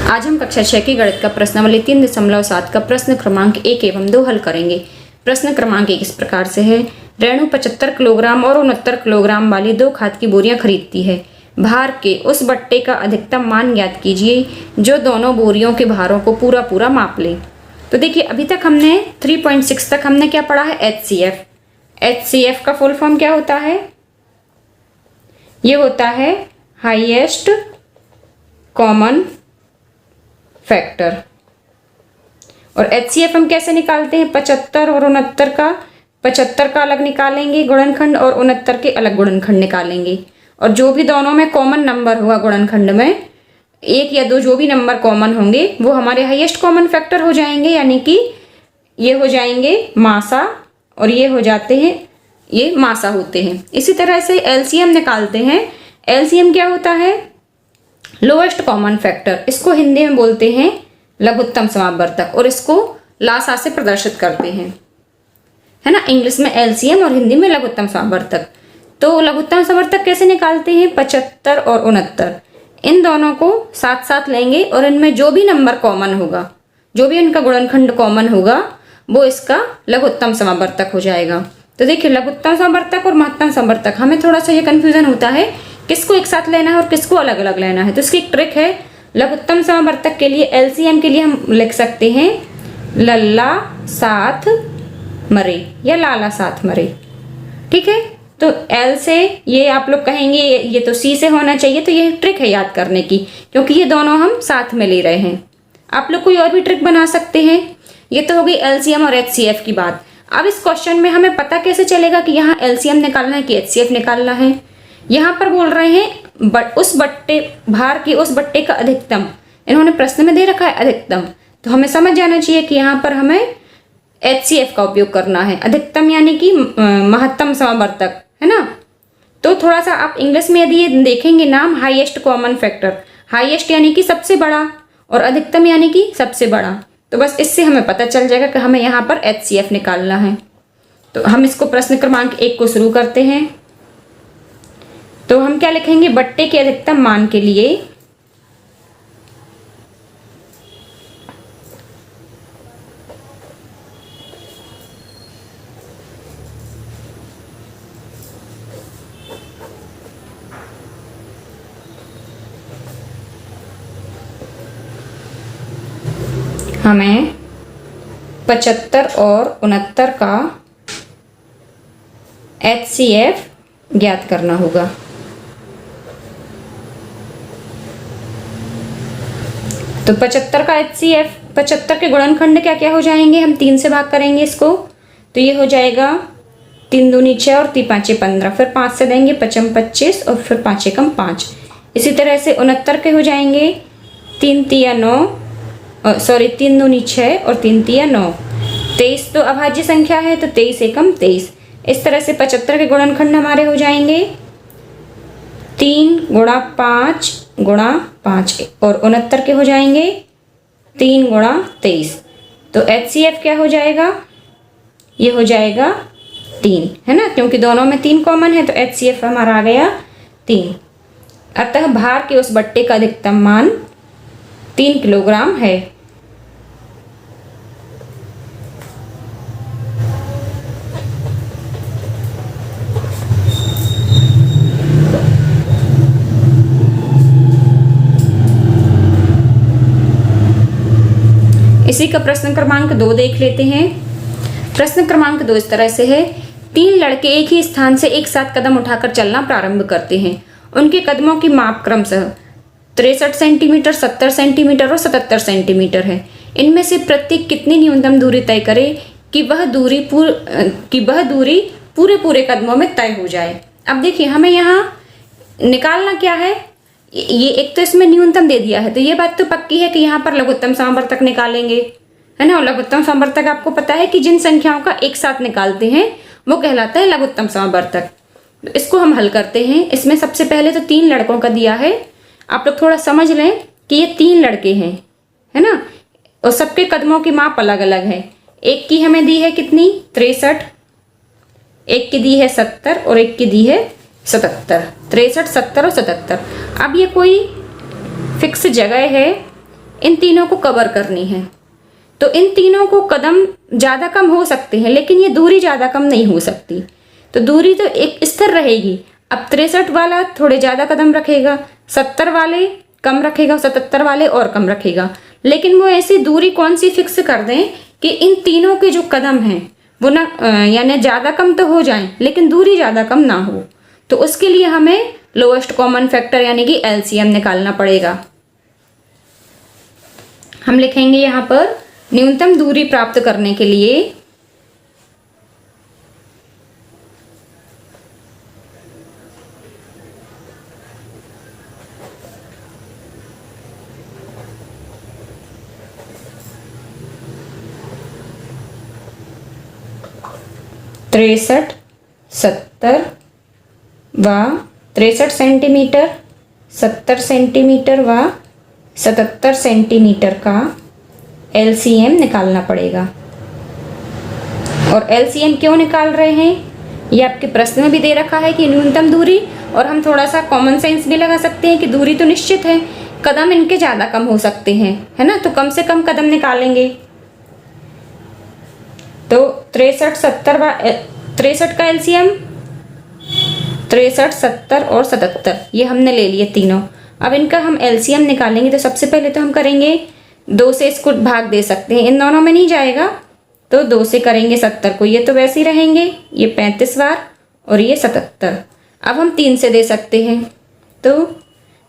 आज हम कक्षा 6 की गणित का प्रश्नावली 3.7 का प्रश्न क्रमांक 1 एवं 2 हल करेंगे। प्रश्न क्रमांक 1 इस प्रकार से है। रेणु 75 किलोग्राम और 69 किलोग्राम वाली 2 खाद की बोरियां खरीदती है। भार के उस बट्टे का अधिकतम मान ज्ञात कीजिए जो दोनों बोरियों के भारों को पूरा पूरा माप ले। तो देखिए अभी तक हमने 3.6 तक हमने क्या पढ़ा है, HCF। HCF का फुल फॉर्म क्या होता है? ये होता है हाईएस्ट कॉमन फैक्टर। और HCF हम कैसे निकालते हैं? 75 और 69 का, 75 का अलग निकालेंगे गुणनखंड और 69 के अलग गुणनखंड निकालेंगे। और जो भी दोनों में कॉमन नंबर होगा गुणनखंड में, 1 या 2 जो भी नंबर कॉमन होंगे वो हमारे हाईएस्ट कॉमन फैक्टर हो जाएंगे, यानी कि ये हो जाएंगे मासा और ये हो जाते हैं, ये मासा होते हैं। इसी तरह से LCM निकालते हैं। LCM क्या होता है? Lowest common factor. इसको हिंदी में बोलते हैं लघुत्तम समापवर्तक और इसको लासा से प्रदर्शित करते हैं, है ना। इंग्लिश में LCM और हिंदी में लघुत्तम समापवर्तक। तो लघुत्तम समापवर्तक कैसे निकालते हैं? 75 और 69 इन दोनों को साथ साथ लेंगे और इनमें जो भी नंबर कॉमन होगा, जो भी इनका गुणनखंड कॉमन होगा, वो इसका लघुत्तम समापवर्तक हो जाएगा। तो देखिए लघुत्तम समापवर्तक और महत्तम समापवर्तक, हमें थोड़ा सा ये कंफ्यूजन होता है किसको एक साथ लेना है और किसको अलग अलग लेना है। तो इसकी एक ट्रिक है। लघुत्तम समापवर्तक के लिए LCM के लिए हम लिख सकते हैं लल्ला साथ मरे या लाला साथ मरे, ठीक है। तो L से ये आप लोग कहेंगे ये तो C से होना चाहिए। तो ये ट्रिक है याद करने की, क्योंकि ये दोनों हम साथ में ले रहे हैं। आप लोग कोई और भी ट्रिक बना सकते हैं। ये तो हो गई LCM और HCF की बात। अब इस क्वेश्चन में हमें पता कैसे चलेगा कि यहाँ LCM निकालना है कि HCF निकालना है? यहाँ पर बोल रहे हैं उस बट्टे भार के उस बट्टे का अधिकतम, इन्होंने प्रश्न में दे रखा है अधिकतम, तो हमें समझ जाना चाहिए कि यहाँ पर हमें HCF का उपयोग करना है। अधिकतम यानी कि महत्तम समापवर्तक, है ना। तो थोड़ा सा आप इंग्लिश में यदि ये देखेंगे नाम, हाईएस्ट कॉमन फैक्टर, हाईएस्ट यानी कि सबसे बड़ा और अधिकतम यानी कि सबसे बड़ा, तो बस इससे हमें पता चल जाएगा कि हमें यहाँ पर HCF निकालना है। तो हम इसको प्रश्न क्रमांक 1 को शुरू करते हैं। तो हम क्या लिखेंगे? बट्टे के अधिकतम मान के लिए हमें 75 और 69 का HCF ज्ञात करना होगा। तो 75 का HCF, 75 के गुणनखंड क्या क्या हो जाएंगे? हम 3 से भाग करेंगे इसको, तो ये हो जाएगा 3 दूनी 6 और 3 पाँचे 15, फिर 5 से देंगे 5 25 और फिर 5 एकम 5। इसी तरह से 69 के हो जाएंगे 3 तिया 9, सॉरी 3 दूनी 6 और 3 तिया 9। 23 तो अभाज्य संख्या है, तो 23 एकम 23। इस तरह से 75 के गुणनखंड हमारे हो जाएंगे 3 गुणा 5 गुणा 5 और 69 के हो जाएंगे 3 गुणा 23। तो HCF क्या हो जाएगा? ये हो जाएगा 3, है ना, क्योंकि दोनों में 3 कॉमन है। तो HCF हमारा आ गया 3। अतः भार के उस बट्टे का अधिकतम मान 3 किलोग्राम है। इसी का प्रश्न क्रमांक 2 देख लेते हैं। प्रश्न क्रमांक 2 इस तरह से है। 3 लड़के एक ही स्थान से एक साथ कदम उठाकर चलना प्रारंभ करते हैं। उनके कदमों की माप क्रमशः 63 सेंटीमीटर, 70 सेंटीमीटर और 77 सेंटीमीटर है। इनमें से प्रत्येक कितनी न्यूनतम दूरी तय करे कि वह दूरी पूरे पूरे कदमों में तय हो जाए। अब देखिए हमें यहाँ निकालना क्या है? ये एक तो इसमें न्यूनतम दे दिया है, तो ये बात तो पक्की है कि यहाँ पर लघुत्तम समापवर्तक निकालेंगे, है ना। और लघुत्तम समापवर्तक आपको पता है कि जिन संख्याओं का एक साथ निकालते हैं वो कहलाता है लघुत्तम समापवर्तक। तो इसको हम हल करते हैं। इसमें सबसे पहले तो 3 लड़कों का दिया है। आप लोग थोड़ा समझ लें कि ये 3 लड़के हैं, है ना, और सबके कदमों की माप अलग अलग है। एक की हमें दी है कितनी? 63, एक की दी है 70 और एक की दी है 77, 63, 70 और 77। अब ये कोई फिक्स जगह है इन तीनों को कवर करनी है। तो इन तीनों को कदम ज़्यादा कम हो सकते हैं, लेकिन ये दूरी ज़्यादा कम नहीं हो सकती। तो दूरी तो एक स्थिर रहेगी। अब 63 वाला थोड़े ज़्यादा कदम रखेगा, 70 वाले कम रखेगा, 77 वाले और कम रखेगा। लेकिन वो ऐसी दूरी कौन सी फिक्स कर दें कि इन तीनों के जो कदम हैं वो ना यानी ज़्यादा कम तो हो जाएं, लेकिन दूरी ज़्यादा कम ना हो। तो उसके लिए हमें लोएस्ट कॉमन फैक्टर यानी कि एलसीएम निकालना पड़ेगा। हम लिखेंगे यहाँ पर न्यूनतम दूरी प्राप्त करने के लिए तिरसठ 70 व 63 सेंटीमीटर, 70 सेंटीमीटर व 77 सेंटीमीटर का एलसीएम निकालना पड़ेगा। और एलसीएम क्यों निकाल रहे हैं, ये आपके प्रश्न में भी दे रखा है कि न्यूनतम दूरी, और हम थोड़ा सा कॉमन सेंस भी लगा सकते हैं कि दूरी तो निश्चित है, कदम इनके ज़्यादा कम हो सकते हैं, है ना, तो कम से कम कदम निकालेंगे। तो 63 70 व 63 का एलसीएम 63 70 और 77 ये हमने ले लिए तीनों। अब इनका हम एलसीएम निकालेंगे तो सबसे पहले तो हम करेंगे 2 से इसको भाग दे सकते हैं, इन दोनों में नहीं जाएगा तो 2 से करेंगे 70 को, ये तो वैसे ही रहेंगे, ये 35 बार और ये 77। अब हम 3 से दे सकते हैं, तो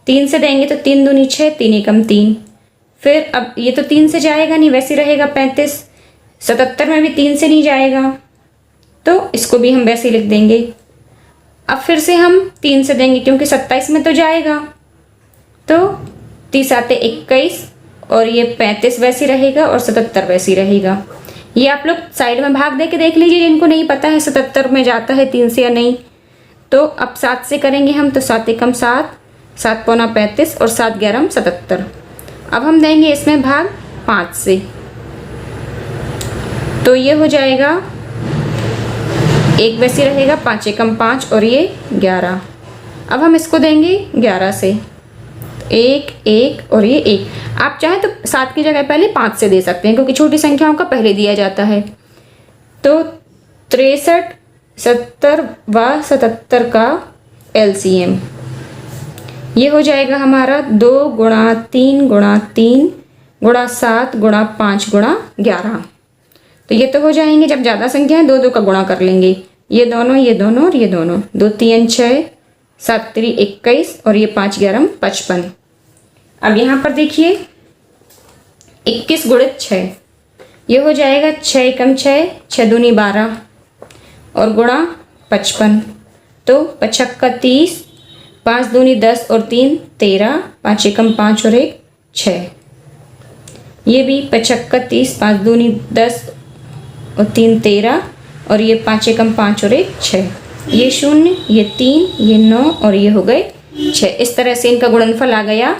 3 से देंगे तो 3 दूनी 6, 3 एकम 3। फिर अब ये तो 3 से जाएगा नहीं, वैसे रहेगा 35। 77 में भी 3 से नहीं जाएगा, तो इसको भी हम वैसे लिख देंगे। अब फिर से हम 3 से देंगे क्योंकि 27 में तो जाएगा, तो 30 आते 21 और ये 35 वैसे रहेगा और 77 वैसे रहेगा। ये आप लोग साइड में भाग दे के देख लीजिए जिनको नहीं पता है 77 में जाता है 3 से या नहीं। तो अब 7 से करेंगे हम, तो 7 एकम 7, 7 पौना 35 और 7 11 77। अब हम देंगे इसमें भाग 5 से, तो ये हो जाएगा, एक वैसे रहेगा, 5 एकम 5 और ये 11। अब हम इसको देंगे 11 से, 1 1 और ये 1। आप चाहें तो 7 की जगह पहले 5 से दे सकते हैं क्योंकि छोटी संख्याओं का पहले दिया जाता है। तो 63 70 व 77 का एलसीएम ये हो जाएगा हमारा 2 गुणा 3 गुणा 3 गुणा 7 गुणा 5 गुणा 11। तो ये तो हो जाएंगे, जब ज़्यादा संख्या है 2 2 का गुणा कर लेंगे, ये दोनों और ये दोनों, 2 3 6 7 3 21 और ये 5 11 55। अब यहाँ पर देखिए 21 गुणित 6, ये हो जाएगा 6 एकम 6, 6 दूनी 12 और गुणा 55, तो 55 30, 5 दूनी 10 और 3 13, 5 एकम 5 और 1 6। ये भी 55 30, 5 दूनी 10 और 3 13 और ये 5 एकम 5 और 1 6। ये 0, ये 3, ये 9 और ये हो गए 6। इस तरह से इनका गुणनफल आ गया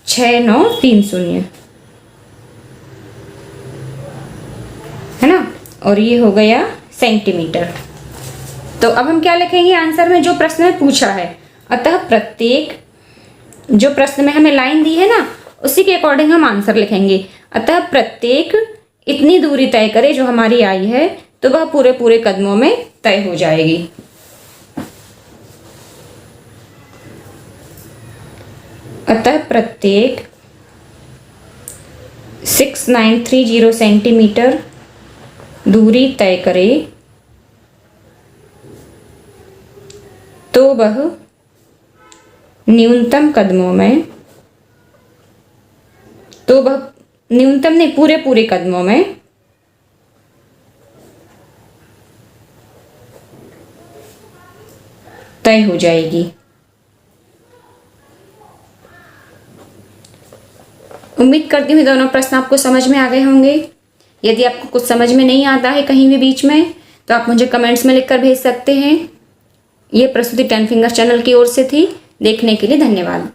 6 9 3 0, है ना, और ये हो गया सेंटीमीटर। तो अब हम क्या लिखेंगे आंसर में, जो प्रश्न में पूछा है। अतः प्रत्येक, जो प्रश्न में हमें लाइन दी है ना उसी के अकॉर्डिंग हम आंसर लिखेंगे। अतः प्रत्येक इतनी दूरी तय करे जो हमारी आई है, तो वह पूरे पूरे कदमों में तय हो जाएगी। अतः प्रत्येक 6930 सेंटीमीटर दूरी तय करे तो वह न्यूनतम कदमों में, तो वह न्यूनतम नहीं पूरे पूरे कदमों में तय हो जाएगी। उम्मीद करती हूँ दोनों प्रश्न आपको समझ में आ गए होंगे। यदि आपको कुछ समझ में नहीं आता है कहीं भी बीच में, तो आप मुझे कमेंट्स में लिखकर भेज सकते हैं। ये प्रस्तुति 10 फिंगर्स चैनल की ओर से थी। देखने के लिए धन्यवाद।